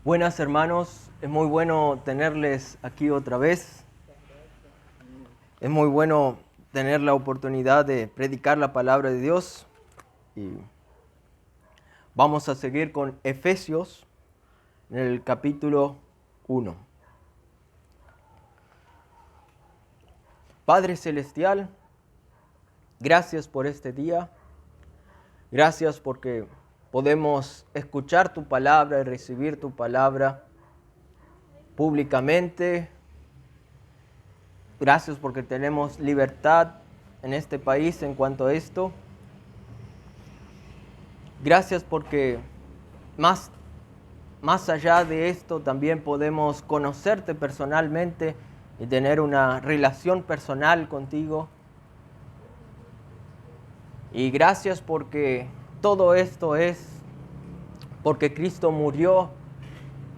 Buenas hermanos, es muy bueno tenerles aquí otra vez. Es muy bueno tener la oportunidad de predicar la palabra de Dios. Y vamos a seguir con Efesios en el capítulo 1. Padre Celestial, gracias por este día. Gracias porque podemos escuchar tu palabra y recibir tu palabra públicamente. Gracias porque tenemos libertad en este país en cuanto a esto. Gracias porque más allá de esto también podemos conocerte personalmente y tener una relación personal contigo. Y gracias porque todo esto es porque Cristo murió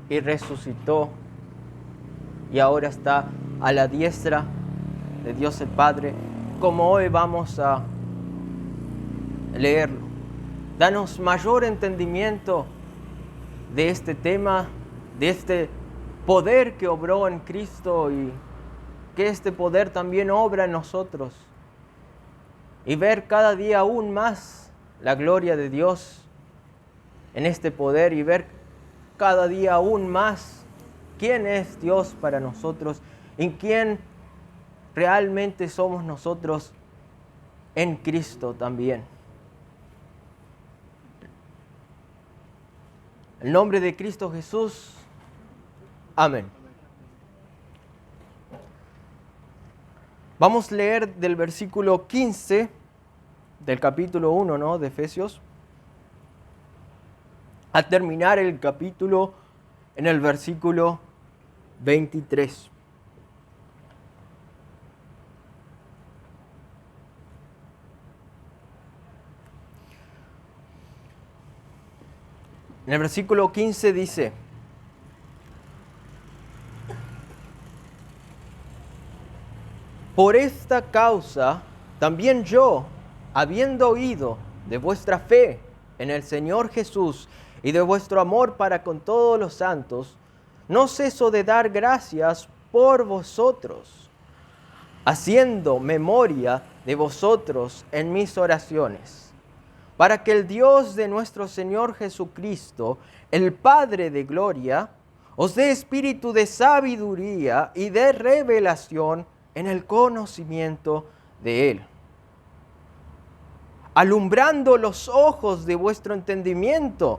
y resucitó y ahora está a la diestra de Dios el Padre, como hoy vamos a leerlo. Danos mayor entendimiento de este tema, de este poder que obró en Cristo y que este poder también obra en nosotros. Y ver cada día aún más la gloria de Dios en este poder y ver cada día aún más quién es Dios para nosotros, en quién realmente somos nosotros en Cristo también. En el nombre de Cristo Jesús, amén. Vamos a leer del versículo 15 del capítulo 1, de Efesios, a terminar el capítulo en el versículo 23. En el versículo 15 dice: por esta causa también yo, habiendo oído de vuestra fe en el Señor Jesús y de vuestro amor para con todos los santos, no ceso de dar gracias por vosotros, haciendo memoria de vosotros en mis oraciones, para que el Dios de nuestro Señor Jesucristo, el Padre de gloria, os dé espíritu de sabiduría y de revelación en el conocimiento de Él, alumbrando los ojos de vuestro entendimiento,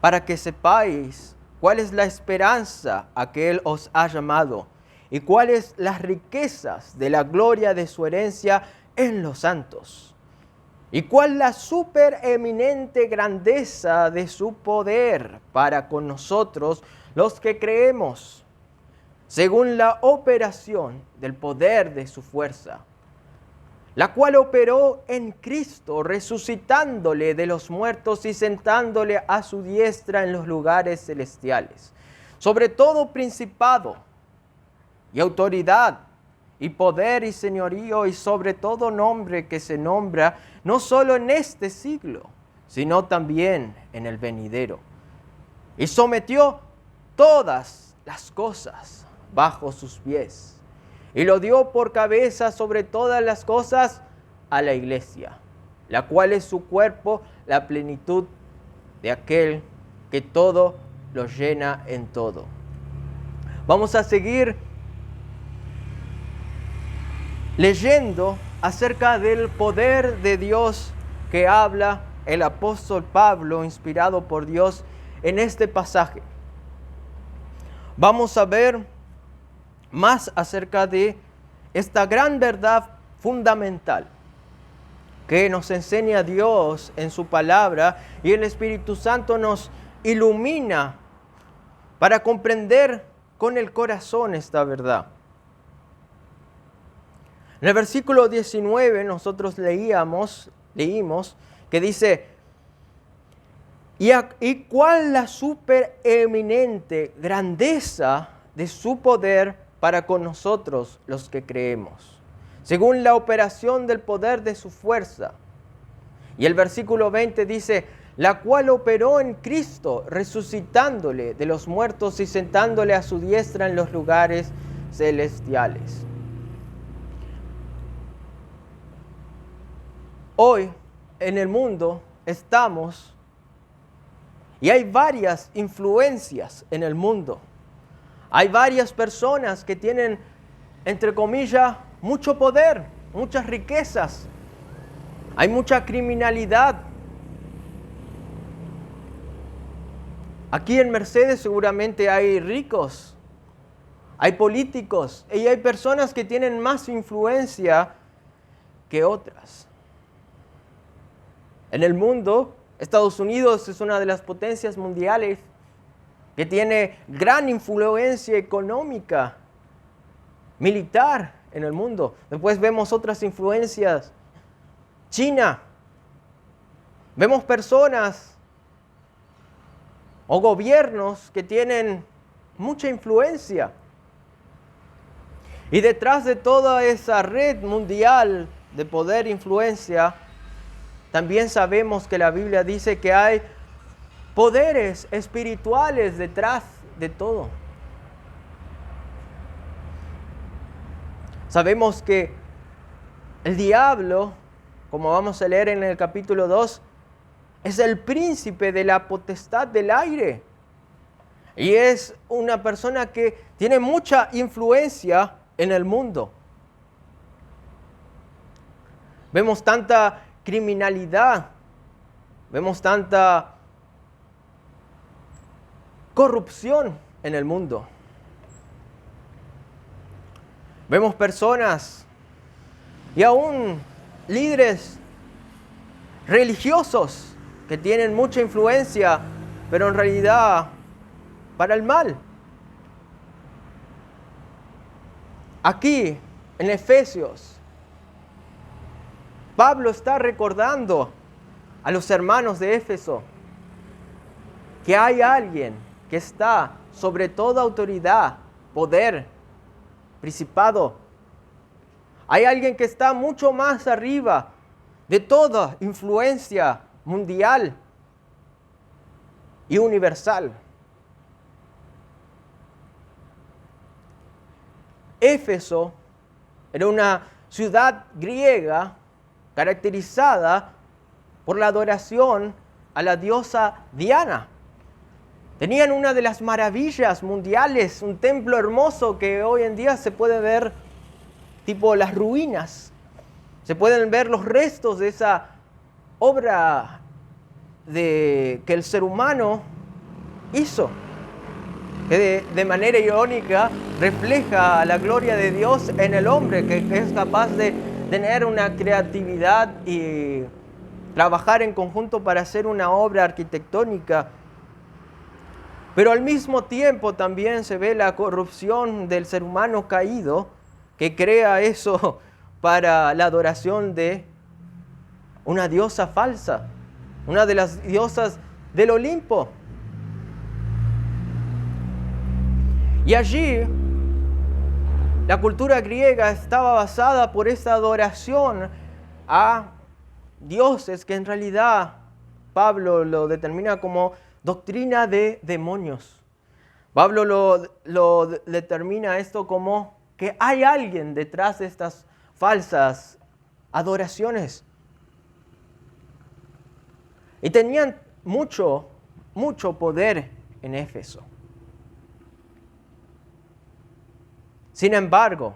para que sepáis cuál es la esperanza a que Él os ha llamado, y cuáles las riquezas de la gloria de su herencia en los santos, y cuál la supereminente grandeza de su poder para con nosotros los que creemos, según la operación del poder de su fuerza, la cual operó en Cristo, resucitándole de los muertos y sentándole a su diestra en los lugares celestiales, sobre todo principado y autoridad y poder y señorío y sobre todo nombre que se nombra no solo en este siglo, sino también en el venidero. Y sometió todas las cosas bajo sus pies, y lo dio por cabeza sobre todas las cosas a la iglesia, la cual es su cuerpo, la plenitud de aquel que todo lo llena en todo. Vamos a seguir leyendo acerca del poder de Dios que habla el apóstol Pablo, inspirado por Dios, en este pasaje. Vamos a ver más acerca de esta gran verdad fundamental que nos enseña Dios en su palabra, y el Espíritu Santo nos ilumina para comprender con el corazón esta verdad. En el versículo 19 nosotros leímos que dice: y cuál la supereminente grandeza de su poder para con nosotros los que creemos, según la operación del poder de su fuerza. Y el versículo 20 dice: la cual operó en Cristo, resucitándole de los muertos y sentándole a su diestra en los lugares celestiales. Hoy en el mundo estamos y hay varias influencias en el mundo. Hay varias personas que tienen, entre comillas, mucho poder, muchas riquezas. Hay mucha criminalidad. Aquí en Mercedes seguramente hay ricos, hay políticos y hay personas que tienen más influencia que otras. En el mundo, Estados Unidos es una de las potencias mundiales que tiene gran influencia económica, militar en el mundo. Después vemos otras influencias. China. Vemos personas o gobiernos que tienen mucha influencia. Y detrás de toda esa red mundial de poder e influencia, también sabemos que la Biblia dice que hay poderes espirituales detrás de todo. Sabemos que el diablo, como vamos a leer en el capítulo 2, es el príncipe de la potestad del aire. Y es una persona que tiene mucha influencia en el mundo. Vemos tanta criminalidad, vemos tanta corrupción en el mundo. Vemos personas y aún líderes religiosos que tienen mucha influencia, pero en realidad para el mal. Aquí, en Efesios, Pablo está recordando a los hermanos de Éfeso que hay alguien que está sobre toda autoridad, poder, principado. Hay alguien que está mucho más arriba de toda influencia mundial y universal. Éfeso era una ciudad griega caracterizada por la adoración a la diosa Diana. Tenían una de las maravillas mundiales, un templo hermoso que hoy en día se puede ver tipo las ruinas. Se pueden ver los restos de esa obra que el ser humano hizo, que de manera irónica refleja la gloria de Dios en el hombre, que es capaz de tener una creatividad y trabajar en conjunto para hacer una obra arquitectónica. Pero al mismo tiempo también se ve la corrupción del ser humano caído, que crea eso para la adoración de una diosa falsa, una de las diosas del Olimpo. Y allí la cultura griega estaba basada por esa adoración a dioses que en realidad Pablo lo determina como doctrina de demonios. Pablo lo determina esto como que hay alguien detrás de estas falsas adoraciones. Y tenían mucho poder en Éfeso. Sin embargo,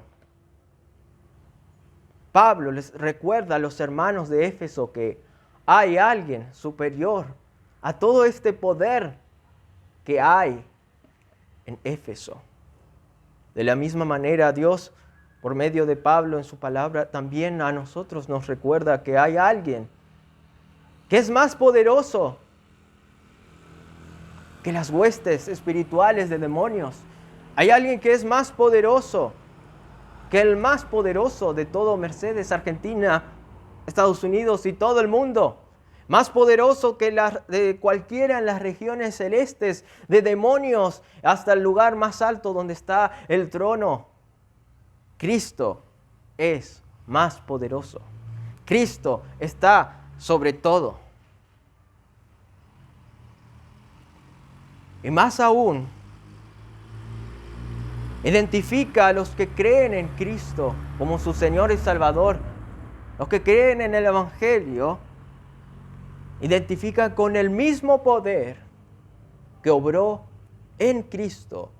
Pablo les recuerda a los hermanos de Éfeso que hay alguien superior a todo este poder que hay en Éfeso. De la misma manera, Dios, por medio de Pablo en su palabra, también a nosotros nos recuerda que hay alguien que es más poderoso que las huestes espirituales de demonios. Hay alguien que es más poderoso que el más poderoso de todo Mercedes, Argentina, Estados Unidos y todo el mundo. Más poderoso que de cualquiera en las regiones celestes, de demonios hasta el lugar más alto donde está el trono. Cristo es más poderoso. Cristo está sobre todo. Y más aún, identifica a los que creen en Cristo como su Señor y Salvador. Los que creen en el Evangelio, identifican con el mismo poder que obró en Cristo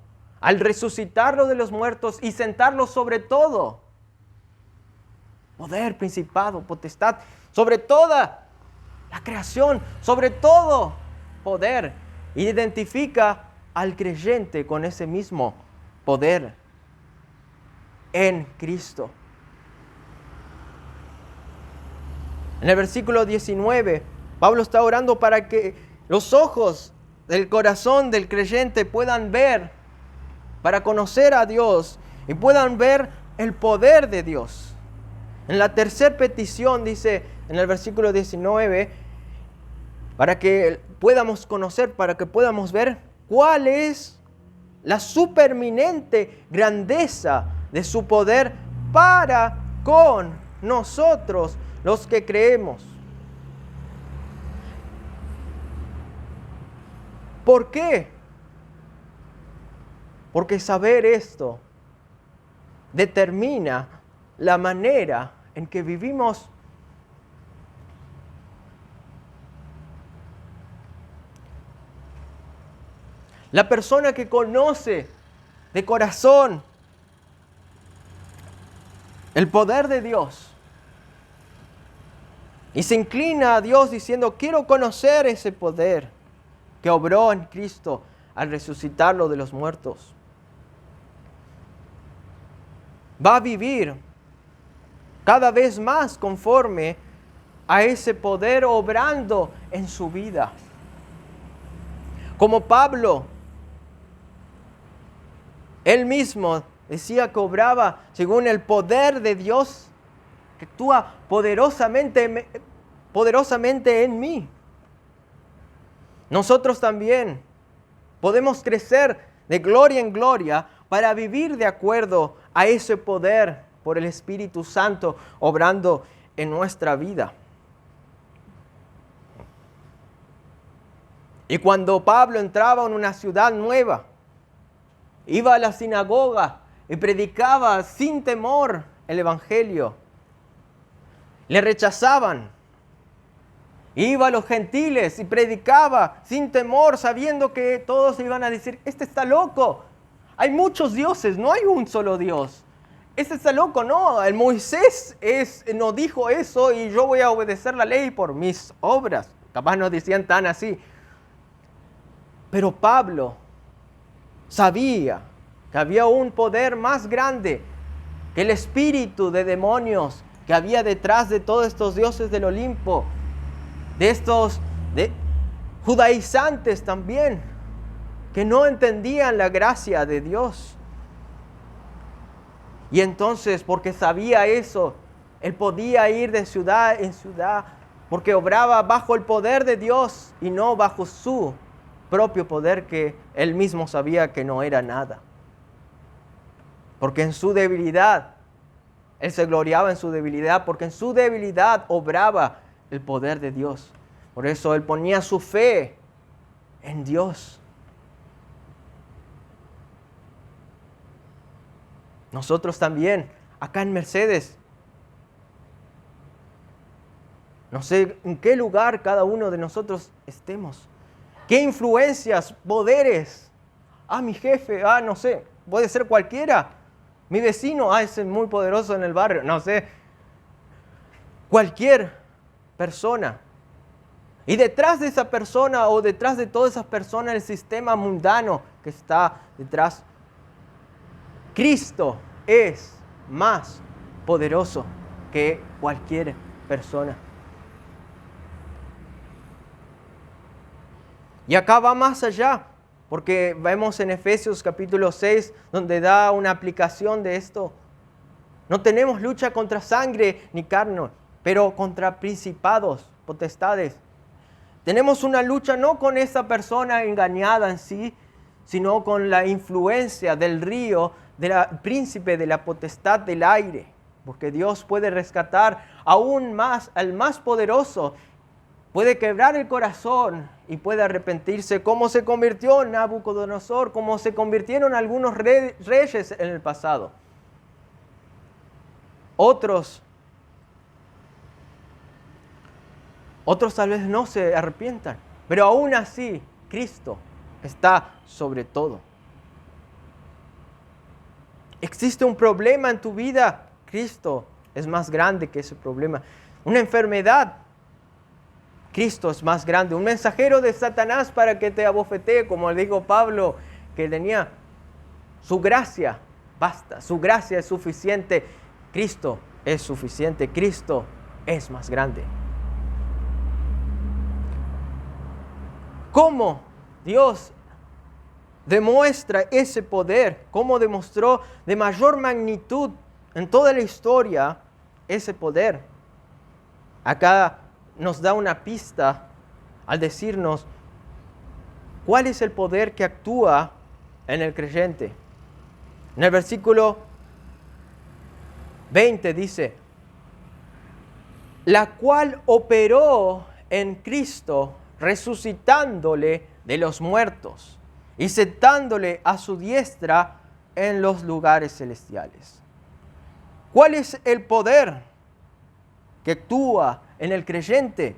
al resucitarlo de los muertos y sentarlo sobre todo. Poder, principado, potestad, sobre toda la creación, sobre todo poder. Identifica al creyente con ese mismo poder en Cristo. En el versículo 19, Pablo está orando para que los ojos del corazón del creyente puedan ver, para conocer a Dios y puedan ver el poder de Dios. En la tercera petición dice en el versículo 19, para que podamos conocer, para que podamos ver cuál es la supereminente grandeza de su poder para con nosotros los que creemos. ¿Por qué? Porque saber esto determina la manera en que vivimos. La persona que conoce de corazón el poder de Dios y se inclina a Dios diciendo, quiero conocer ese poder que obró en Cristo al resucitarlo de los muertos, va a vivir cada vez más conforme a ese poder obrando en su vida. Como Pablo, él mismo decía que obraba según el poder de Dios que actúa poderosamente en mí. Nosotros también podemos crecer de gloria en gloria para vivir de acuerdo a ese poder por el Espíritu Santo obrando en nuestra vida. Y cuando Pablo entraba en una ciudad nueva, iba a la sinagoga y predicaba sin temor el Evangelio. Le rechazaban. Iba a los gentiles y predicaba sin temor, sabiendo que todos iban a decir, este está loco. Hay muchos dioses, no hay un solo Dios. Este está loco, no. El Moisés no dijo eso y yo voy a obedecer la ley por mis obras. Capaz no decían tan así. Pero Pablo sabía que había un poder más grande que el espíritu de demonios que había detrás de todos estos dioses del Olimpo, de estos judaizantes también, que no entendían la gracia de Dios. Y entonces, porque sabía eso, él podía ir de ciudad en ciudad, porque obraba bajo el poder de Dios y no bajo su propio poder, que él mismo sabía que no era nada. Porque en su debilidad, él se gloriaba en su debilidad, porque en su debilidad obraba el poder de Dios. Por eso él ponía su fe en Dios. Nosotros también, acá en Mercedes, no sé en qué lugar cada uno de nosotros estemos. ¿Qué influencias, poderes? Mi jefe, no sé, puede ser cualquiera. Mi vecino, ese es muy poderoso en el barrio, no sé. Cualquier persona. Y detrás de esa persona o detrás de todas esas personas, el sistema mundano que está detrás, Cristo es más poderoso que cualquier persona. Y acá va más allá, porque vemos en Efesios capítulo 6, donde da una aplicación de esto. No tenemos lucha contra sangre ni carne, pero contra principados, potestades. Tenemos una lucha no con esa persona engañada en sí, sino con la influencia del río, del príncipe de la potestad del aire. Porque Dios puede rescatar aún más al más poderoso puede quebrar el corazón y puede arrepentirse, como se convirtió Nabucodonosor, como se convirtieron algunos reyes en el pasado. Otros tal vez no se arrepientan, pero aún así Cristo está sobre todo. ¿Existe un problema en tu vida? Cristo es más grande que ese problema. Una enfermedad, Cristo es más grande. Un mensajero de Satanás para que te abofetee, como dijo Pablo, que tenía su gracia, basta, su gracia es suficiente. Cristo es suficiente, Cristo es más grande. ¿Cómo Dios demuestra ese poder? ¿Cómo demostró de mayor magnitud en toda la historia ese poder? Acá nos da una pista al decirnos cuál es el poder que actúa en el creyente. En el versículo 20 dice, la cual operó en Cristo, resucitándole de los muertos y sentándole a su diestra en los lugares celestiales. ¿Cuál es el poder que actúa en el creyente?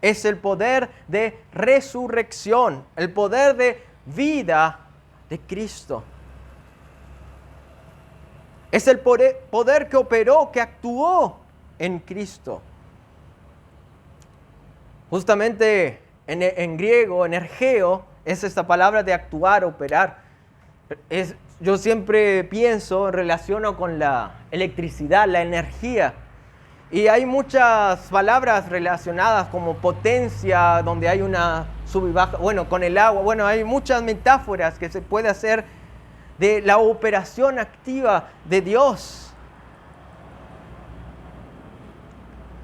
Es el poder de resurrección, el poder de vida de Cristo. Es el poder que operó, que actuó en Cristo. Justamente en griego, energeo, es esta palabra de actuar, operar. Yo siempre pienso, relaciono con la electricidad, la energía. Y hay muchas palabras relacionadas como potencia, donde hay una sub y baja, bueno, con el agua. Bueno, hay muchas metáforas que se puede hacer de la operación activa de Dios.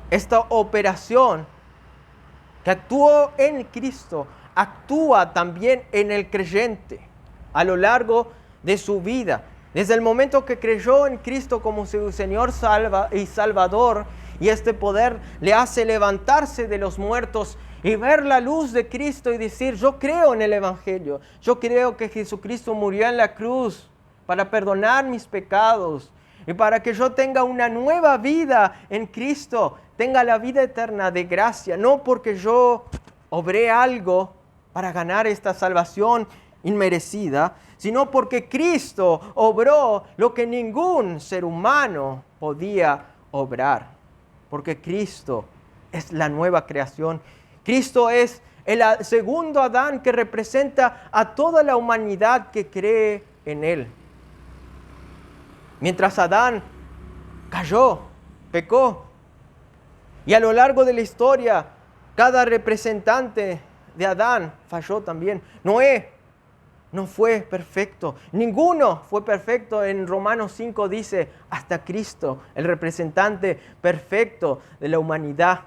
Esta operación que actuó en Cristo, actúa también en el creyente a lo largo de su vida. Desde el momento que creyó en Cristo como su Señor y Salvador, y este poder le hace levantarse de los muertos y ver la luz de Cristo y decir, yo creo en el Evangelio, yo creo que Jesucristo murió en la cruz para perdonar mis pecados y para que yo tenga una nueva vida en Cristo, tenga la vida eterna de gracia, no porque yo obré algo para ganar esta salvación inmerecida, sino porque Cristo obró lo que ningún ser humano podía obrar. Porque Cristo es la nueva creación. Cristo es el segundo Adán que representa a toda la humanidad que cree en Él. Mientras Adán cayó, pecó, y a lo largo de la historia, cada representante de Adán falló también. Noé no fue perfecto. Ninguno fue perfecto. En Romanos 5 dice, hasta Cristo, el representante perfecto de la humanidad.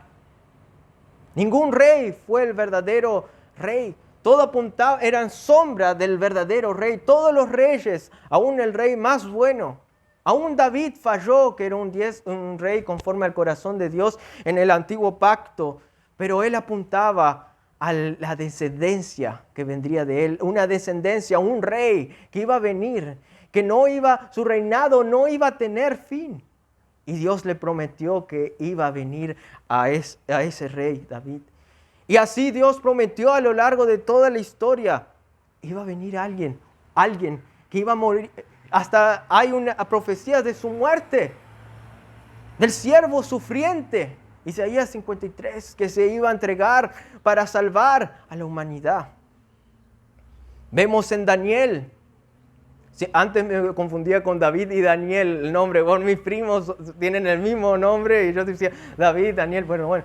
Ningún rey fue el verdadero rey. Todo apuntaba, eran sombra del verdadero rey. Todos los reyes, aún el rey más bueno, aún David falló, que era un rey conforme al corazón de Dios en el antiguo pacto, pero él apuntaba a la descendencia que vendría de él, una descendencia, un rey que iba a venir, que su reinado no iba a tener fin. Y Dios le prometió que iba a venir a ese rey, David. Y así Dios prometió a lo largo de toda la historia, iba a venir alguien que iba a morir. Hasta hay una profecía de su muerte, del siervo sufriente, Isaías 53, que se iba a entregar para salvar a la humanidad. Vemos en Daniel, antes me confundía con David y Daniel el nombre, bueno, mis primos tienen el mismo nombre y yo decía David, Daniel, bueno.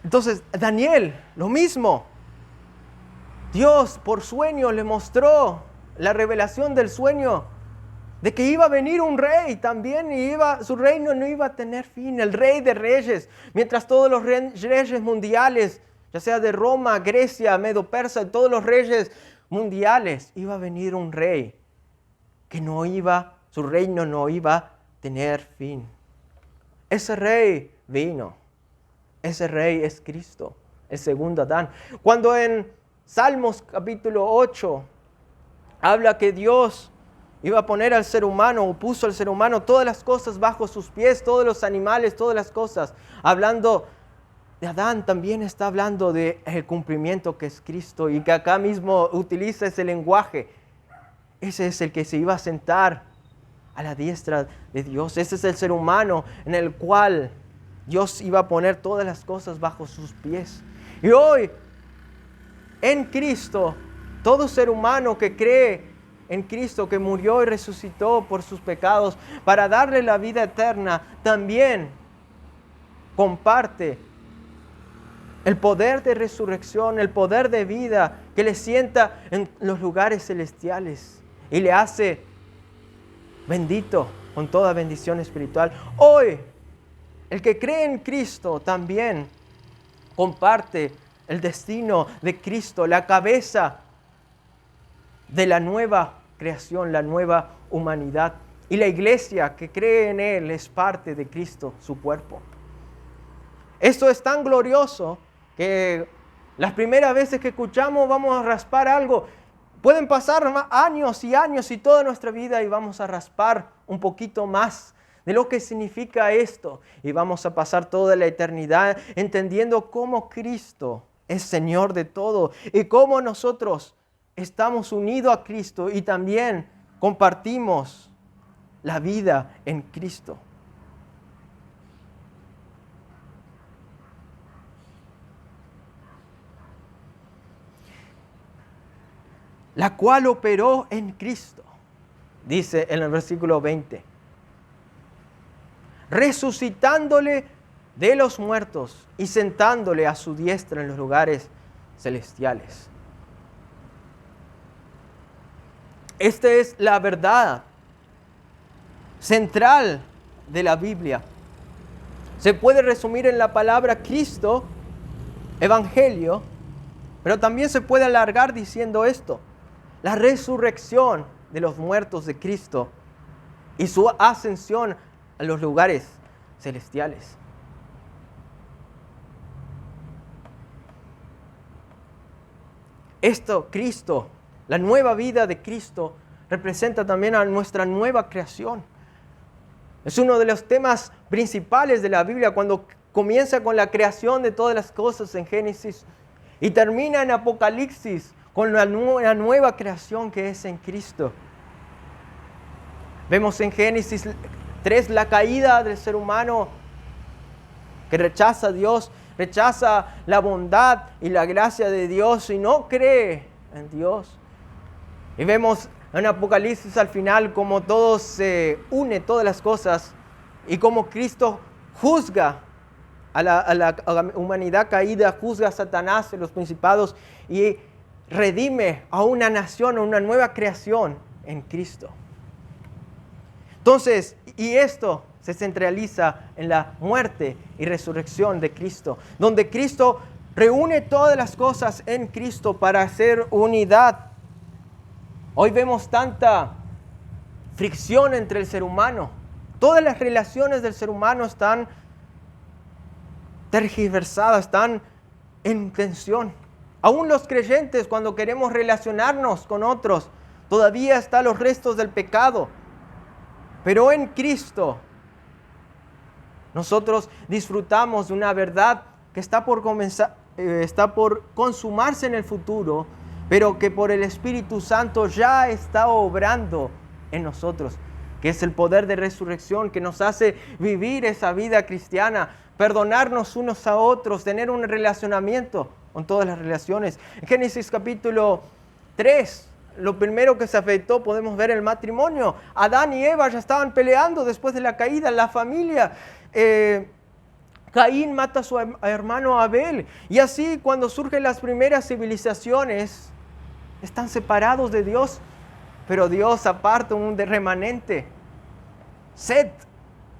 Entonces, Daniel, lo mismo. Dios por sueño le mostró la revelación del sueño de que iba a venir un rey también y su reino no iba a tener fin, el rey de reyes, mientras todos los reyes mundiales, ya sea de Roma, Grecia, Medo-Persa, todos los reyes mundiales, iba a venir un rey que su reino no iba a tener fin. Ese rey vino Ese rey es Cristo, el segundo Adán. Cuando en Salmos capítulo 8 habla que Dios iba a poner al ser humano, o puso al ser humano todas las cosas bajo sus pies, todos los animales, todas las cosas. Hablando de Adán, también está hablando del cumplimiento que es Cristo, y que acá mismo utiliza ese lenguaje. Ese es el que se iba a sentar a la diestra de Dios. Ese es el ser humano en el cual Dios iba a poner todas las cosas bajo sus pies. Y hoy, en Cristo, todo ser humano que cree en Cristo, que murió y resucitó por sus pecados para darle la vida eterna, también comparte el poder de resurrección, el poder de vida que le sienta en los lugares celestiales y le hace bendito con toda bendición espiritual. Hoy, el que cree en Cristo también comparte el destino de Cristo, la cabeza de la nueva creación, la nueva humanidad. Y la iglesia que cree en Él es parte de Cristo, su cuerpo. Esto es tan glorioso que las primeras veces que escuchamos vamos a raspar algo. Pueden pasar años y años y toda nuestra vida y vamos a raspar un poquito más de lo que significa esto. Y vamos a pasar toda la eternidad entendiendo cómo Cristo es Señor de todo y cómo nosotros estamos unidos a Cristo y también compartimos la vida en Cristo. La cual operó en Cristo, dice en el versículo 20, resucitándole de los muertos y sentándole a su diestra en los lugares celestiales. Esta es la verdad central de la Biblia. Se puede resumir en la palabra Cristo, Evangelio, pero también se puede alargar diciendo esto: la resurrección de los muertos de Cristo y su ascensión a los lugares celestiales. Esto, Cristo, la nueva vida de Cristo, representa también a nuestra nueva creación. Es uno de los temas principales de la Biblia cuando comienza con la creación de todas las cosas en Génesis y termina en Apocalipsis con la nueva creación que es en Cristo. Vemos en Génesis 3 la caída del ser humano que rechaza a Dios, rechaza la bondad y la gracia de Dios y no cree en Dios. Y vemos en Apocalipsis al final cómo todo se une, todas las cosas, y cómo Cristo juzga a la humanidad caída, juzga a Satanás y los principados y redime a una nación, a una nueva creación en Cristo. Entonces, y esto se centraliza en la muerte y resurrección de Cristo, donde Cristo reúne todas las cosas en Cristo para hacer unidad. Hoy vemos tanta fricción entre el ser humano. Todas las relaciones del ser humano están tergiversadas, están en tensión. Aún los creyentes, cuando queremos relacionarnos con otros, todavía están los restos del pecado. Pero en Cristo, nosotros disfrutamos de una verdad que está por consumarse en el futuro, pero que por el Espíritu Santo ya está obrando en nosotros, que es el poder de resurrección que nos hace vivir esa vida cristiana, perdonarnos unos a otros, tener un relacionamiento con todas las relaciones. En Génesis capítulo 3, lo primero que se afectó, podemos ver el matrimonio. Adán y Eva ya estaban peleando después de la caída, la familia. Caín mata a su hermano Abel. Y así cuando surgen las primeras civilizaciones, están separados de Dios, pero Dios aparta un remanente. Set.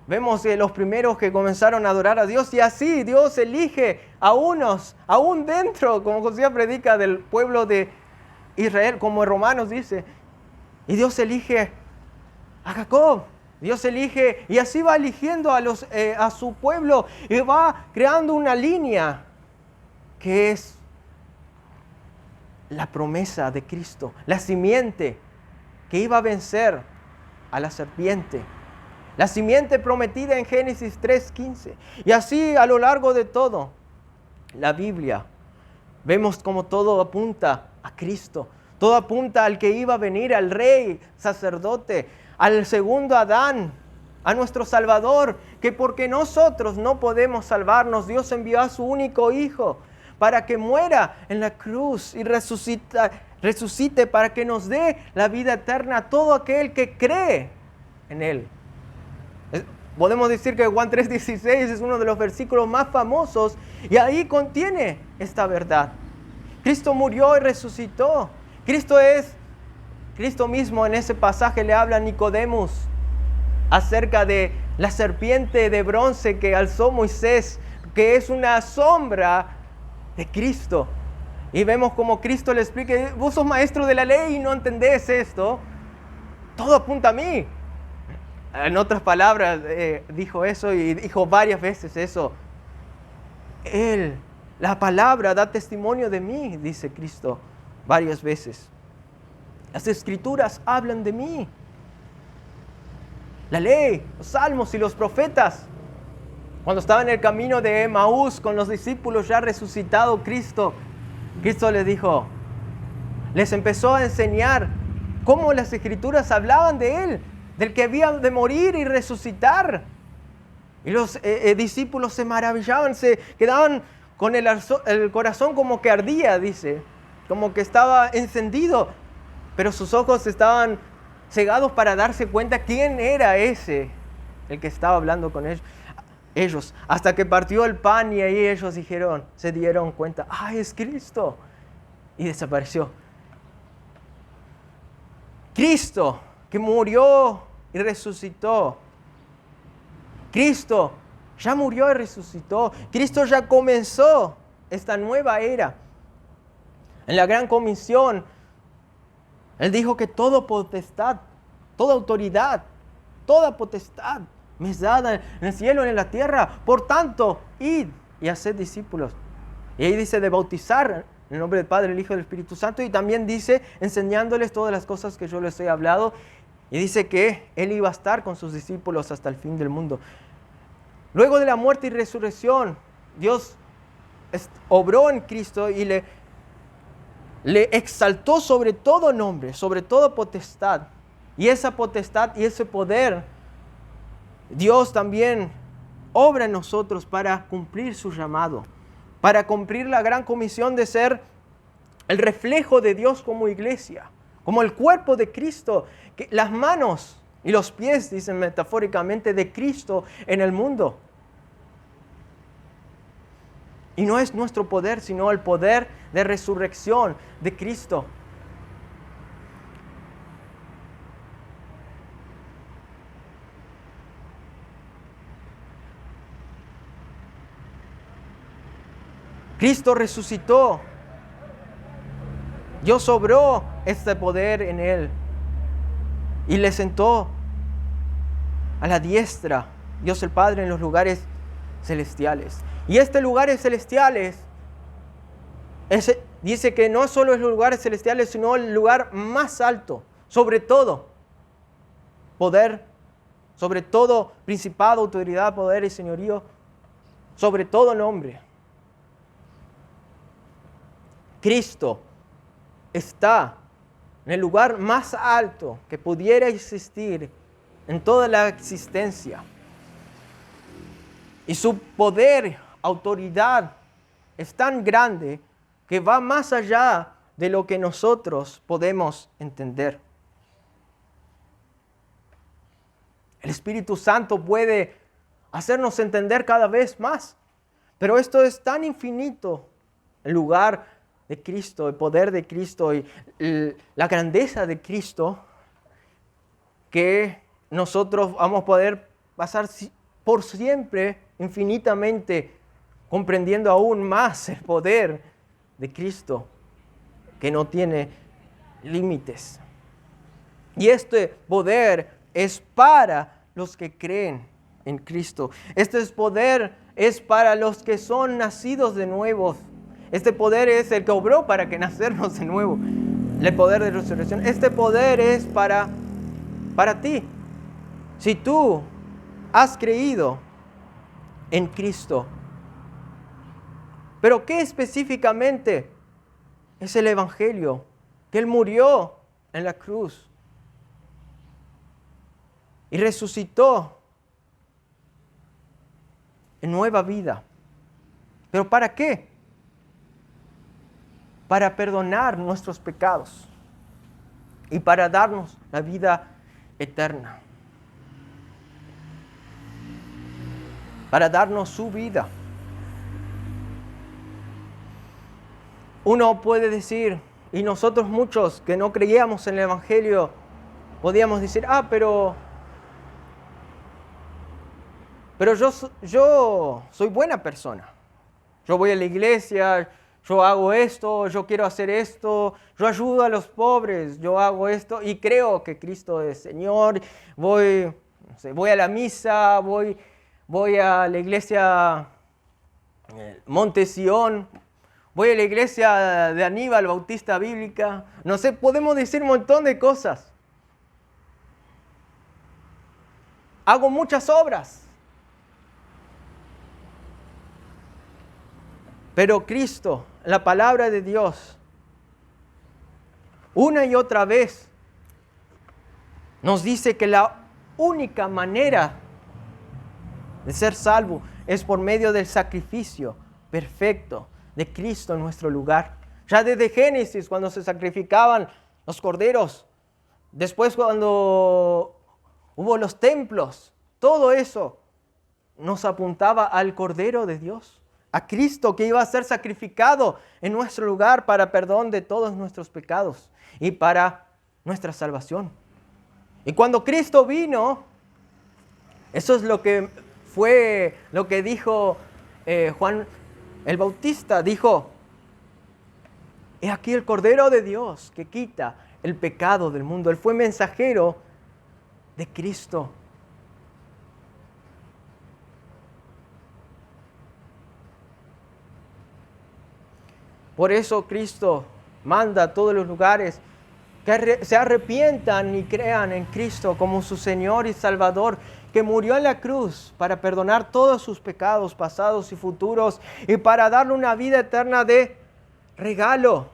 Vemos los primeros que comenzaron a adorar a Dios y así Dios elige a unos, aún dentro, como José predica, del pueblo de Israel, como en Romanos dice. Y Dios elige a Jacob Dios elige y así va eligiendo a su pueblo y va creando una línea que es la promesa de Cristo, la simiente que iba a vencer a la serpiente. La simiente prometida en Génesis 3:15. Y así a lo largo de todo la Biblia vemos como todo apunta a Cristo. Todo apunta al que iba a venir, al rey, sacerdote, al segundo Adán, a nuestro Salvador, que porque nosotros no podemos salvarnos, Dios envió a su único Hijo para que muera en la cruz y resucite para que nos dé la vida eterna a todo aquel que cree en Él. Podemos decir que Juan 3:16 es uno de los versículos más famosos y ahí contiene esta verdad. Cristo murió y resucitó. Cristo mismo en ese pasaje le habla a Nicodemus acerca de la serpiente de bronce que alzó Moisés, que es una sombra de Cristo. Y vemos como Cristo le explica, vos sos maestro de la ley y no entendés esto. Todo apunta a mí. En otras palabras, dijo eso y dijo varias veces eso. La palabra da testimonio de mí, dice Cristo varias veces. Las escrituras hablan de mí. La ley, los salmos y los profetas. Cuando estaba en el camino de Emaús con los discípulos ya resucitado Cristo les dijo, les empezó a enseñar cómo las escrituras hablaban de Él, del que había de morir y resucitar. Y los discípulos se maravillaban, se quedaban con el corazón como que ardía, dice, como que estaba encendido, pero sus ojos estaban cegados para darse cuenta quién era ese, el que estaba hablando con ellos, hasta que partió el pan y ahí ellos se dieron cuenta, es Cristo, y desapareció. Cristo, que murió y resucitó. Cristo ya murió y resucitó. Cristo ya comenzó esta nueva era. En la gran comisión, Él dijo que toda potestad, toda autoridad, toda potestad me es dada en el cielo y en la tierra. Por tanto, id y haced discípulos. Y ahí dice de bautizar en el nombre del Padre, el Hijo y del Espíritu Santo. Y también dice enseñándoles todas las cosas que yo les he hablado. Y dice que Él iba a estar con sus discípulos hasta el fin del mundo. Luego de la muerte y resurrección, Dios obró en Cristo y le exaltó sobre todo nombre, sobre toda potestad. Y esa potestad y ese poder, Dios también obra en nosotros para cumplir su llamado, para cumplir la gran comisión de ser el reflejo de Dios como iglesia, como el cuerpo de Cristo, que las manos y los pies, dicen metafóricamente, de Cristo en el mundo. Y no es nuestro poder, sino el poder de resurrección de Cristo. Cristo resucitó. Dios obró este poder en Él y le sentó a la diestra, Dios el Padre, en los lugares celestiales. Y estos lugares celestiales, dice que no solo es los lugares celestiales, sino el lugar más alto, sobre todo poder, sobre todo principado, autoridad, poder y señorío, sobre todo nombre. Cristo está en el lugar más alto que pudiera existir en toda la existencia. Y su poder, autoridad, es tan grande que va más allá de lo que nosotros podemos entender. El Espíritu Santo puede hacernos entender cada vez más, pero esto es tan infinito, el lugar de Cristo, el poder de Cristo y la grandeza de Cristo, que nosotros vamos a poder pasar por siempre, infinitamente, comprendiendo aún más el poder de Cristo, que no tiene límites. Y este poder es para los que creen en Cristo. Este poder es para los que son nacidos de nuevo. Este poder es el que obró para que nacernos de nuevo. El poder de resurrección. Este poder es para ti. Si tú has creído en Cristo. Pero ¿qué específicamente es el Evangelio? Que Él murió en la cruz y resucitó en nueva vida. ¿Pero para qué? Para perdonar nuestros pecados y para darnos la vida eterna. Para darnos su vida. Uno puede decir, y nosotros muchos que no creíamos en el Evangelio, podíamos decir, pero yo soy buena persona. Yo voy a la iglesia, yo hago esto, yo quiero hacer esto, yo ayudo a los pobres, yo hago esto y creo que Cristo es Señor. Voy a la misa, voy a la iglesia Monte Sión, voy a la iglesia de Aníbal Bautista Bíblica. No sé, podemos decir un montón de cosas. Hago muchas obras. Pero Cristo, la palabra de Dios, una y otra vez nos dice que la única manera de ser salvo es por medio del sacrificio perfecto de Cristo en nuestro lugar. Ya desde Génesis, cuando se sacrificaban los corderos, después cuando hubo los templos, todo eso nos apuntaba al Cordero de Dios, a Cristo que iba a ser sacrificado en nuestro lugar para perdón de todos nuestros pecados y para nuestra salvación. Y cuando Cristo vino, eso es lo que fue lo que dijo Juan el Bautista. Dijo, he aquí el Cordero de Dios que quita el pecado del mundo. Él fue mensajero de Cristo. Por eso Cristo manda a todos los lugares que se arrepientan y crean en Cristo como su Señor y Salvador, que murió en la cruz para perdonar todos sus pecados pasados y futuros y para darle una vida eterna de regalo,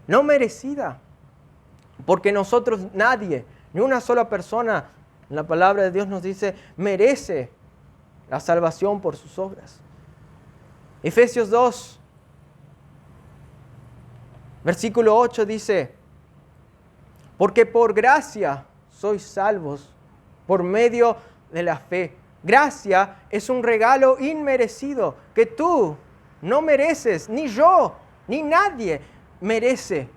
no merecida. Porque nosotros, nadie, ni una sola persona, en la palabra de Dios nos dice, merece la salvación por sus obras. Efesios 2, versículo 8 dice, porque por gracia sois salvos por medio de la fe. Gracia es un regalo inmerecido que tú no mereces, ni yo, ni nadie merece.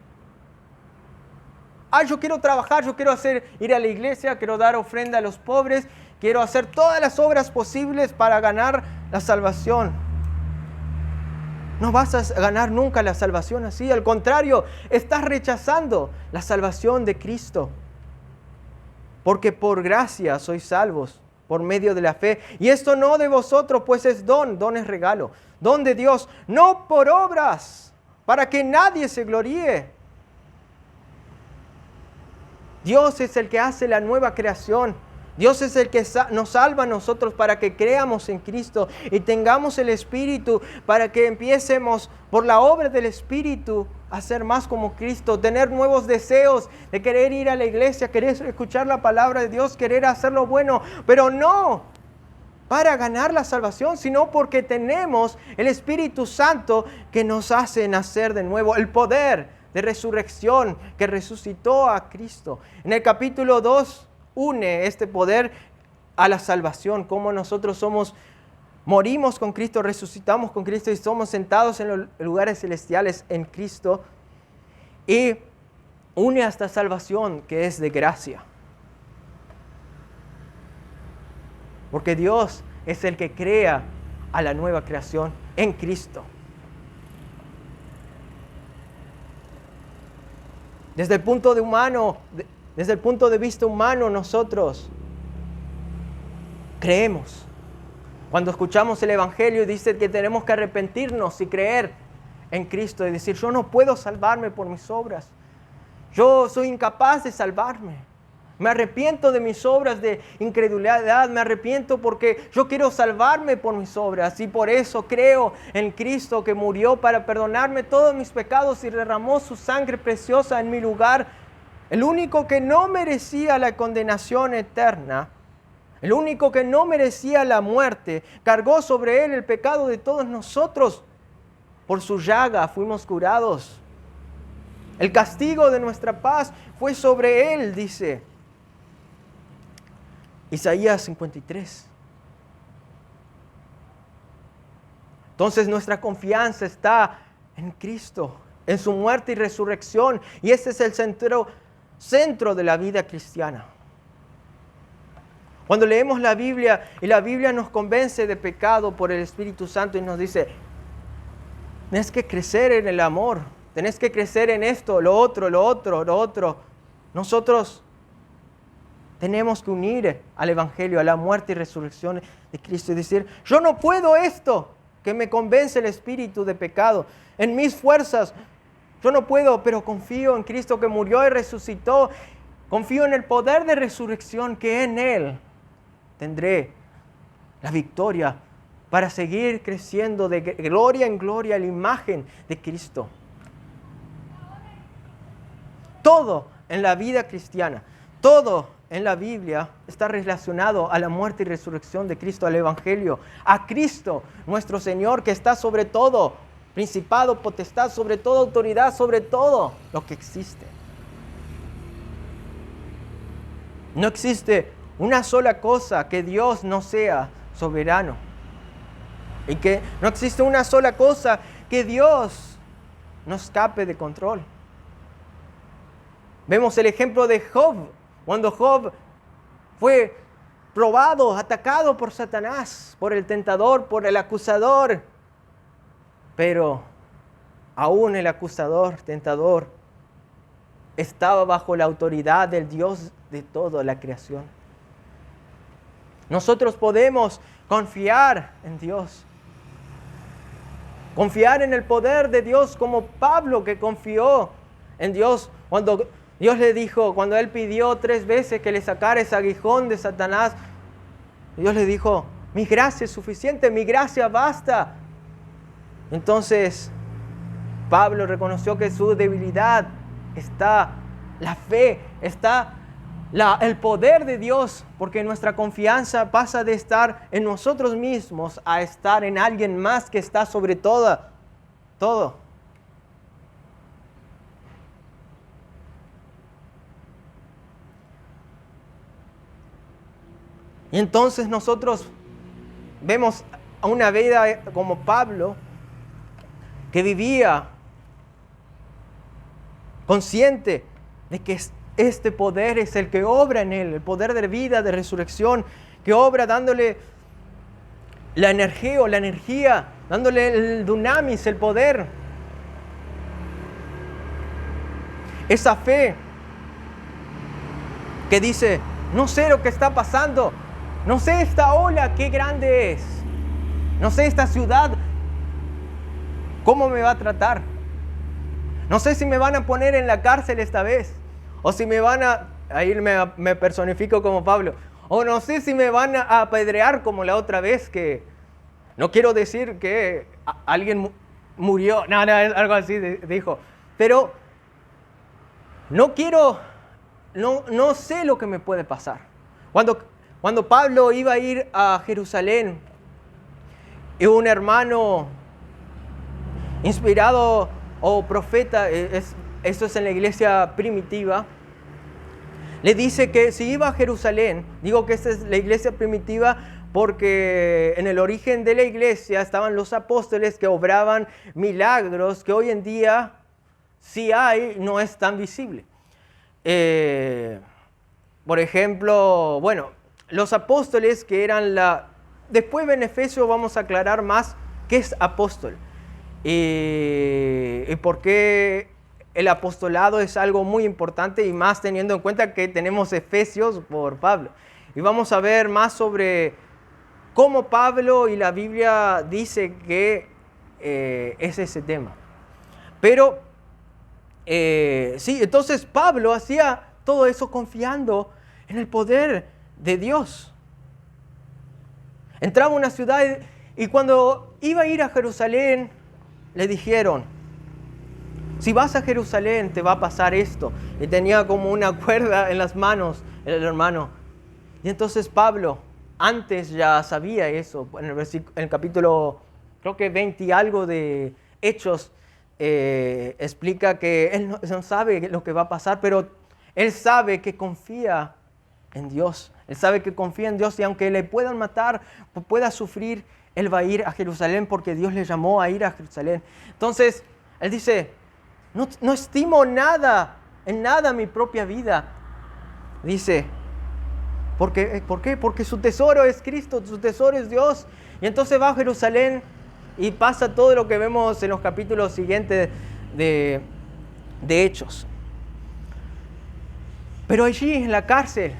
Yo quiero trabajar, yo quiero ir a la iglesia, quiero dar ofrenda a los pobres, quiero hacer todas las obras posibles para ganar la salvación. No vas a ganar nunca la salvación así. Al contrario, estás rechazando la salvación de Cristo. Porque por gracia sois salvos por medio de la fe. Y esto no de vosotros, pues es don es regalo. Don de Dios, no por obras, para que nadie se gloríe. Dios es el que hace la nueva creación. Dios es el que nos salva a nosotros para que creamos en Cristo y tengamos el Espíritu para que empiecemos por la obra del Espíritu a ser más como Cristo, tener nuevos deseos de querer ir a la iglesia, querer escuchar la palabra de Dios, querer hacer lo bueno, pero no para ganar la salvación, sino porque tenemos el Espíritu Santo que nos hace nacer de nuevo, el poder de resurrección que resucitó a Cristo. En el capítulo 2 une este poder a la salvación, como nosotros morimos con Cristo, resucitamos con Cristo y somos sentados en los lugares celestiales en Cristo, y une a esta salvación que es de gracia. Porque Dios es el que crea a la nueva creación en Cristo. Desde el punto de vista humano, nosotros creemos. Cuando escuchamos el Evangelio dice que tenemos que arrepentirnos y creer en Cristo y decir, yo no puedo salvarme por mis obras. Yo soy incapaz de salvarme. Me arrepiento de mis obras de incredulidad, me arrepiento porque yo quiero salvarme por mis obras y por eso creo en Cristo que murió para perdonarme todos mis pecados y derramó su sangre preciosa en mi lugar. El único que no merecía la condenación eterna, el único que no merecía la muerte, cargó sobre él el pecado de todos nosotros. Por su llaga fuimos curados. El castigo de nuestra paz fue sobre él, dice Isaías 53. Entonces nuestra confianza está en Cristo, en su muerte y resurrección. Y ese es el centro de la vida cristiana. Cuando leemos la Biblia y la Biblia nos convence de pecado por el Espíritu Santo y nos dice, tenés que crecer en el amor, tenés que crecer en esto, lo otro. Nosotros tenemos que unir al Evangelio, a la muerte y resurrección de Cristo y decir, yo no puedo esto que me convence el Espíritu de pecado. En mis fuerzas, yo no puedo, pero confío en Cristo que murió y resucitó. Confío en el poder de resurrección que en Él tendré la victoria para seguir creciendo de gloria en gloria a la imagen de Cristo. Todo en la vida cristiana, todo en la Biblia está relacionado a la muerte y resurrección de Cristo, al Evangelio, a Cristo, nuestro Señor, que está sobre todo, principado, potestad, sobre toda autoridad, sobre todo lo que existe. No existe una sola cosa que Dios no sea soberano. Y que no existe una sola cosa que Dios no escape de control. Vemos el ejemplo de Job. Cuando Job fue probado, atacado por Satanás, por el tentador, por el acusador. Pero aún el acusador, tentador, estaba bajo la autoridad del Dios de toda la creación. Nosotros podemos confiar en Dios. Confiar en el poder de Dios como Pablo que confió en Dios cuando Dios le dijo, cuando él pidió 3 veces que le sacara ese aguijón de Satanás, Dios le dijo, mi gracia es suficiente, mi gracia basta. Entonces, Pablo reconoció que su debilidad está la fe, está el poder de Dios, porque nuestra confianza pasa de estar en nosotros mismos a estar en alguien más que está sobre todo. Y entonces nosotros vemos a una vida como Pablo, que vivía consciente de que este poder es el que obra en él, el poder de vida, de resurrección, que obra dándole la energía, dándole el dunamis, el poder. Esa fe que dice, no sé lo que está pasando, no sé esta ola qué grande es, no sé esta ciudad cómo me va a tratar, no sé si me van a poner en la cárcel esta vez, o si me van a, ahí me personifico como Pablo, o no sé si me van a apedrear como la otra vez, que no quiero decir que alguien murió, no, algo así dijo, pero no sé lo que me puede pasar. Cuando Pablo iba a ir a Jerusalén, y un hermano inspirado o profeta, eso es en la iglesia primitiva, le dice que si iba a Jerusalén, digo que esta es la iglesia primitiva porque en el origen de la iglesia estaban los apóstoles que obraban milagros que hoy en día sí hay, no es tan visible. Por ejemplo, los apóstoles que eran después en Efesios vamos a aclarar más qué es apóstol y por qué el apostolado es algo muy importante y más teniendo en cuenta que tenemos Efesios por Pablo. Y vamos a ver más sobre cómo Pablo y la Biblia dice que es ese tema. Pero sí, entonces Pablo hacía todo eso confiando en el poder de Dios. Entraba a una ciudad y cuando iba a ir a Jerusalén, le dijeron, si vas a Jerusalén te va a pasar esto. Y tenía como una cuerda en las manos el hermano. Y entonces Pablo, antes ya sabía eso, en el capítulo, creo que 20 y algo de Hechos, explica que él no sabe lo que va a pasar, pero él sabe que confía en Dios. Él sabe que confía en Dios y aunque le puedan matar, pueda sufrir, él va a ir a Jerusalén porque Dios le llamó a ir a Jerusalén. Entonces, él dice, no estimo nada, en nada mi propia vida. Dice, ¿por qué? Porque su tesoro es Cristo, su tesoro es Dios. Y entonces va a Jerusalén y pasa todo lo que vemos en los capítulos siguientes de Hechos. Pero allí en la cárcel,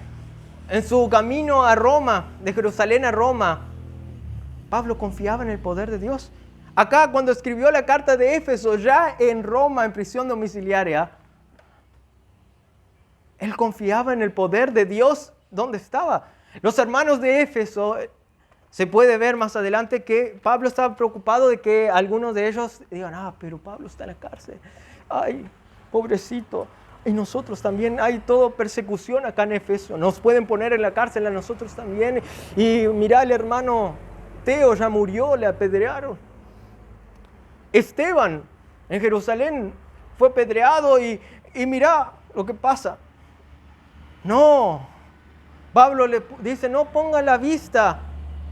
en su camino a Roma, de Jerusalén a Roma, Pablo confiaba en el poder de Dios. Acá cuando escribió la carta de Éfeso, ya en Roma, en prisión domiciliaria, él confiaba en el poder de Dios donde estaba. Los hermanos de Éfeso, se puede ver más adelante que Pablo estaba preocupado de que algunos de ellos digan, pero Pablo está en la cárcel. Ay, pobrecito. Y nosotros también, hay toda persecución acá en Éfeso. Nos pueden poner en la cárcel a nosotros también. Y mirá, el hermano Teo ya murió, le apedrearon. Esteban en Jerusalén fue apedreado y mirá lo que pasa. No, Pablo le dice, no ponga la vista,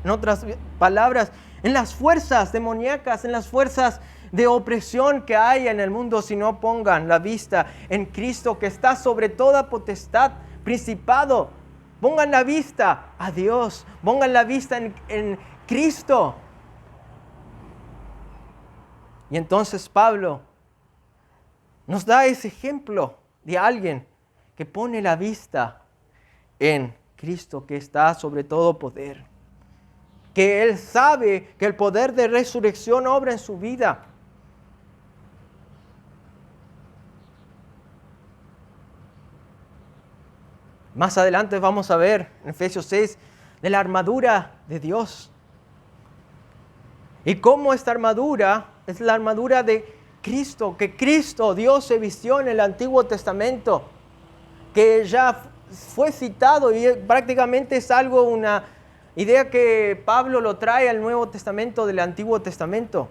en otras palabras, en las fuerzas demoníacas, en las fuerzas de opresión que hay en el mundo, sino pongan la vista en Cristo que está sobre toda potestad, principado. Pongan la vista a Dios, pongan la vista en Cristo. Y entonces Pablo nos da ese ejemplo de alguien que pone la vista en Cristo, que está sobre todo poder. Que él sabe que el poder de resurrección obra en su vida. Más adelante vamos a ver en Efesios 6 de la armadura de Dios. Y cómo esta armadura es la armadura de Cristo, que Cristo, Dios se vistió en el Antiguo Testamento, que ya fue citado y prácticamente es algo, una idea que Pablo lo trae al Nuevo Testamento del Antiguo Testamento.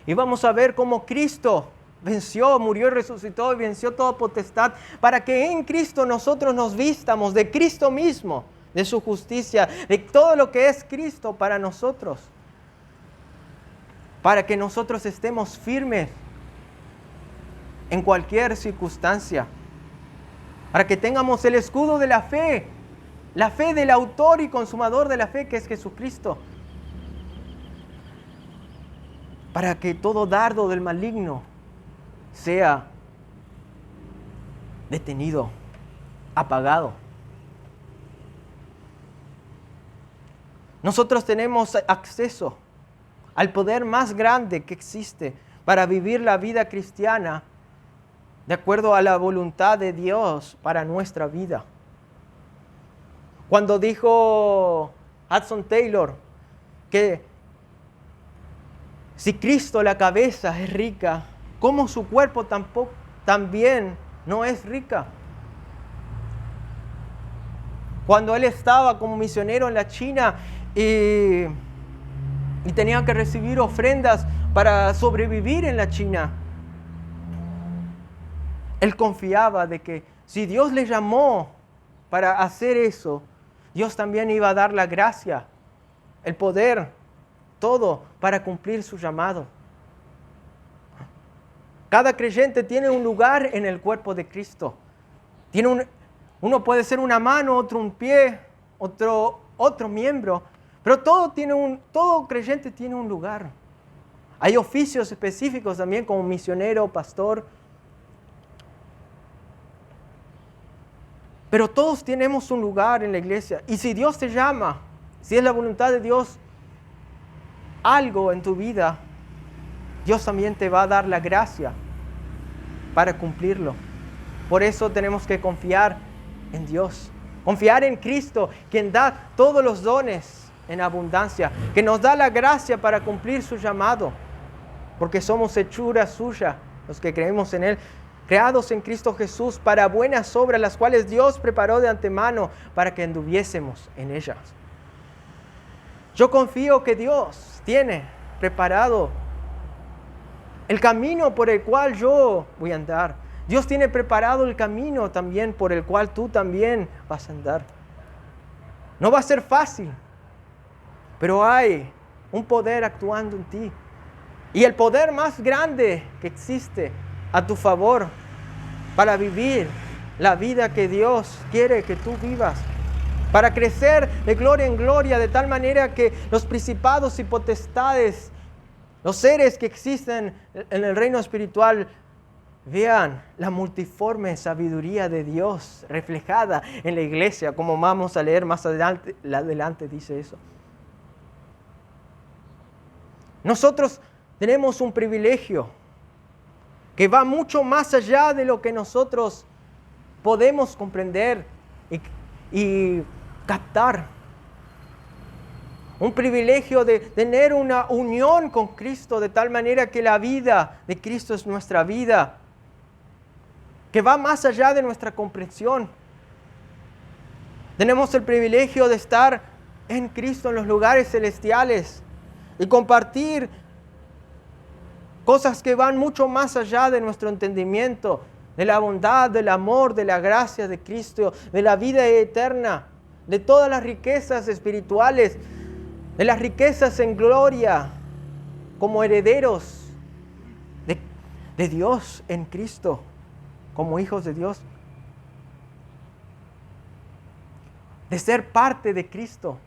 Y vamos a ver cómo Cristo venció, murió y resucitó y venció toda potestad para que en Cristo nosotros nos vistamos de Cristo mismo, de su justicia, de todo lo que es Cristo para nosotros. Para que nosotros estemos firmes en cualquier circunstancia. Para que tengamos el escudo de la fe del autor y consumador de la fe, que es Jesucristo. Para que todo dardo del maligno sea detenido, apagado. Nosotros tenemos acceso al poder más grande que existe para vivir la vida cristiana de acuerdo a la voluntad de Dios para nuestra vida. Cuando dijo Hudson Taylor que si Cristo la cabeza es rica, ¿cómo su cuerpo también no es rica? Cuando él estaba como misionero en la China y tenía que recibir ofrendas para sobrevivir en la China, él confiaba de que si Dios le llamó para hacer eso, Dios también iba a dar la gracia, el poder, todo para cumplir su llamado. Cada creyente tiene un lugar en el cuerpo de Cristo. Uno puede ser una mano, otro un pie, otro miembro, pero todo creyente tiene un lugar. Hay oficios específicos también como misionero, pastor. Pero todos tenemos un lugar en la iglesia. Y si Dios te llama, si es la voluntad de Dios algo en tu vida, Dios también te va a dar la gracia para cumplirlo. Por eso tenemos que confiar en Dios, confiar en Cristo, quien da todos los dones en abundancia, que nos da la gracia para cumplir su llamado, porque somos hechura suya, los que creemos en Él, creados en Cristo Jesús para buenas obras, las cuales Dios preparó de antemano para que anduviésemos en ellas. Yo confío que Dios tiene preparado el camino por el cual yo voy a andar. Dios tiene preparado el camino también por el cual tú también vas a andar. No va a ser fácil, pero hay un poder actuando en ti. Y el poder más grande que existe a tu favor para vivir la vida que Dios quiere que tú vivas, para crecer de gloria en gloria, de tal manera que los principados y potestades, los seres que existen en el reino espiritual, vean la multiforme sabiduría de Dios reflejada en la iglesia, como vamos a leer más adelante dice eso. Nosotros tenemos un privilegio que va mucho más allá de lo que nosotros podemos comprender y captar. Un privilegio de tener una unión con Cristo de tal manera que la vida de Cristo es nuestra vida, que va más allá de nuestra comprensión. Tenemos el privilegio de estar en Cristo en los lugares celestiales y compartir cosas que van mucho más allá de nuestro entendimiento, de la bondad, del amor, de la gracia de Cristo, de la vida eterna, de todas las riquezas espirituales, de las riquezas en gloria, como herederos de Dios en Cristo, como hijos de Dios, de ser parte de Cristo.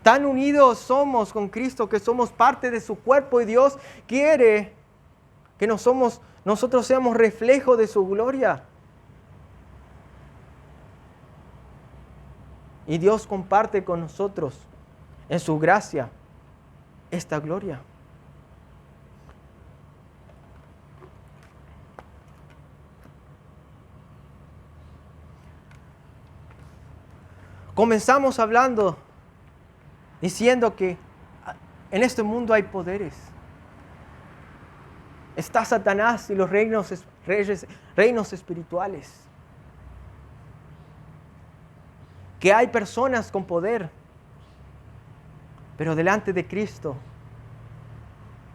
Tan unidos somos con Cristo que somos parte de su cuerpo y Dios quiere que nosotros seamos reflejo de su gloria. Y Dios comparte con nosotros en su gracia esta gloria. Comenzamos hablando diciendo que en este mundo hay poderes. Está Satanás y los reinos espirituales. Que hay personas con poder, pero delante de Cristo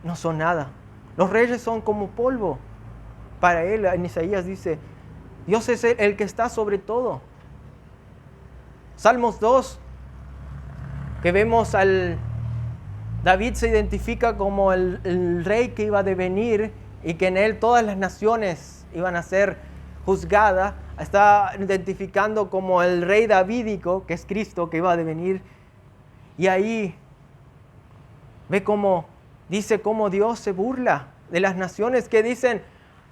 no son nada. Los reyes son como polvo para Él. En Isaías dice, Dios es el que está sobre todo. Salmos 2, que vemos David se identifica como el rey que iba a devenir y que en él todas las naciones iban a ser juzgadas. Está identificando como el rey davídico, que es Cristo, que iba a devenir. Y ahí dice cómo Dios se burla de las naciones que dicen,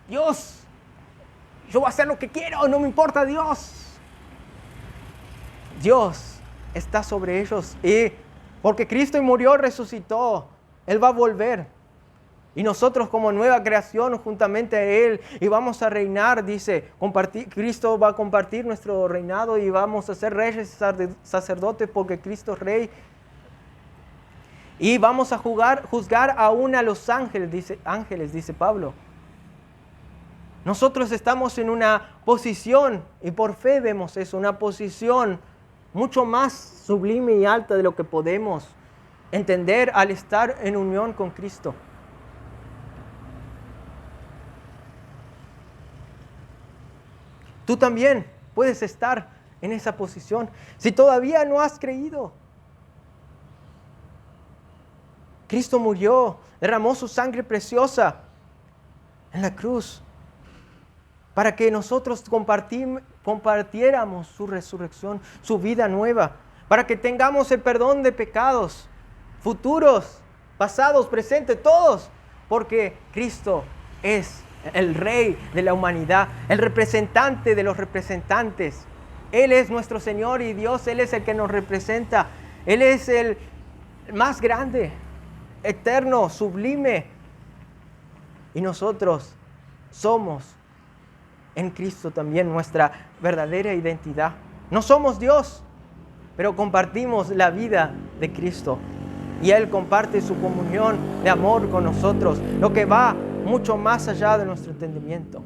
Dios, yo voy a hacer lo que quiero, no me importa Dios. Dios está sobre ellos y porque Cristo murió, resucitó, Él va a volver. Y nosotros como nueva creación juntamente a Él y vamos a reinar, dice, Cristo va a compartir nuestro reinado y vamos a ser reyes y sacerdotes porque Cristo es Rey. Y vamos a juzgar aún a los ángeles, dice Pablo. Nosotros estamos en una posición, y por fe vemos eso, una posición mucho más sublime y alta de lo que podemos entender al estar en unión con Cristo. Tú también puedes estar en esa posición si todavía no has creído. Cristo murió, derramó su sangre preciosa en la cruz para que nosotros compartiéramos su resurrección, su vida nueva, para que tengamos el perdón de pecados futuros, pasados, presentes, todos, porque Cristo es el Rey de la humanidad, el representante de los representantes. Él es nuestro Señor y Dios, Él es el que nos representa. Él es el más grande, eterno, sublime. Y nosotros somos en Cristo también nuestra verdadera identidad. No somos Dios, pero compartimos la vida de Cristo. Y Él comparte su comunión de amor con nosotros, lo que va mucho más allá de nuestro entendimiento.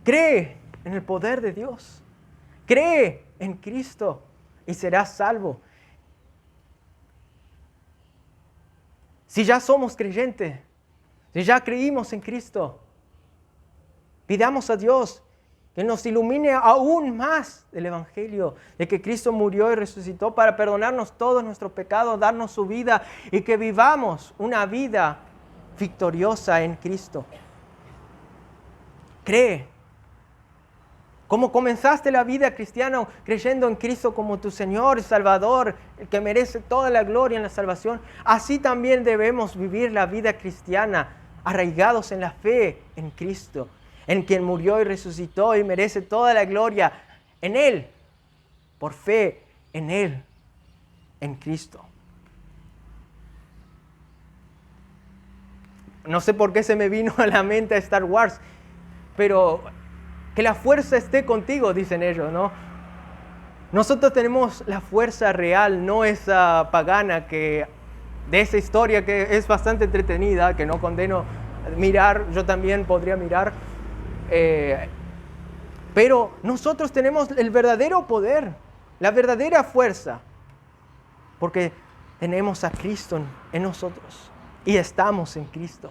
Cree en el poder de Dios. Cree en Cristo y serás salvo. Si ya somos creyentes, si ya creímos en Cristo, pidamos a Dios que nos ilumine aún más del Evangelio, de que Cristo murió y resucitó para perdonarnos todos nuestros pecados, darnos su vida y que vivamos una vida victoriosa en Cristo. Cree. Como comenzaste la vida cristiana creyendo en Cristo como tu Señor y Salvador, el que merece toda la gloria en la salvación, así también debemos vivir la vida cristiana, arraigados en la fe en Cristo, en quien murió y resucitó y merece toda la gloria en Él, por fe en Él, en Cristo. No sé por qué se me vino a la mente Star Wars, pero que la fuerza esté contigo, dicen ellos, ¿no? Nosotros tenemos la fuerza real, no esa pagana de esa historia que es bastante entretenida, que no condeno mirar, yo también podría mirar. Pero nosotros tenemos el verdadero poder, la verdadera fuerza, porque tenemos a Cristo en nosotros y estamos en Cristo.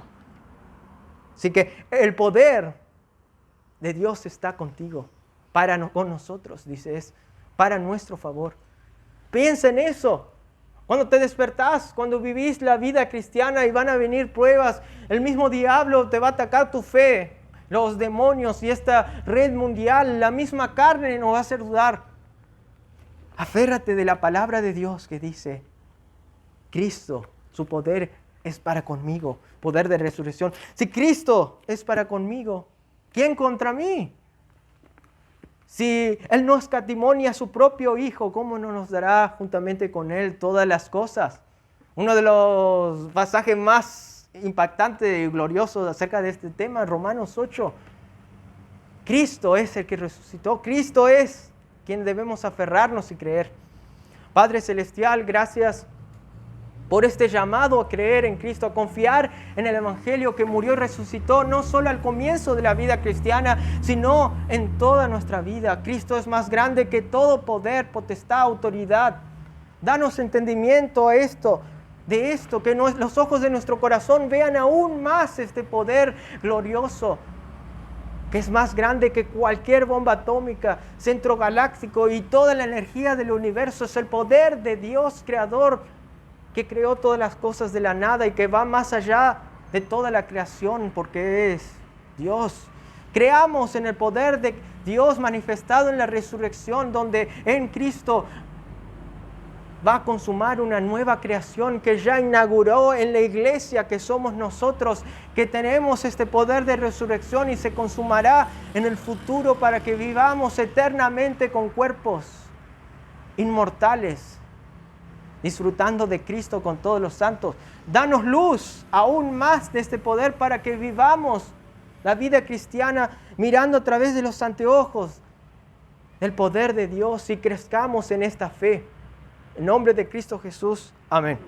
Así que el poder de Dios está contigo, con nosotros, dice, es para nuestro favor. Piensa en eso. Cuando te despertás, cuando vivís la vida cristiana y van a venir pruebas, el mismo diablo te va a atacar tu fe, los demonios y esta red mundial, la misma carne nos va a hacer dudar. Aférrate de la palabra de Dios que dice, Cristo, su poder es para conmigo, poder de resurrección. Si Cristo es para conmigo, ¿quién contra mí? Si Él no escatimonia a su propio Hijo, ¿cómo no nos dará juntamente con Él todas las cosas? Uno de los pasajes más impactantes y gloriosos acerca de este tema, Romanos 8. Cristo es el que resucitó. Cristo es quien debemos aferrarnos y creer. Padre Celestial, gracias por este llamado a creer en Cristo, a confiar en el Evangelio que murió y resucitó, no solo al comienzo de la vida cristiana, sino en toda nuestra vida. Cristo es más grande que todo poder, potestad, autoridad. Danos entendimiento de esto, que los ojos de nuestro corazón vean aún más este poder glorioso, que es más grande que cualquier bomba atómica, centro galáctico y toda la energía del universo. Es el poder de Dios creador, que creó todas las cosas de la nada y que va más allá de toda la creación porque es Dios. Creamos en el poder de Dios manifestado en la resurrección, donde en Cristo va a consumar una nueva creación que ya inauguró en la iglesia que somos nosotros, que tenemos este poder de resurrección y se consumará en el futuro para que vivamos eternamente con cuerpos inmortales, disfrutando de Cristo con todos los santos. Danos luz aún más de este poder para que vivamos la vida cristiana mirando a través de los anteojos del poder de Dios y crezcamos en esta fe. En nombre de Cristo Jesús. Amén.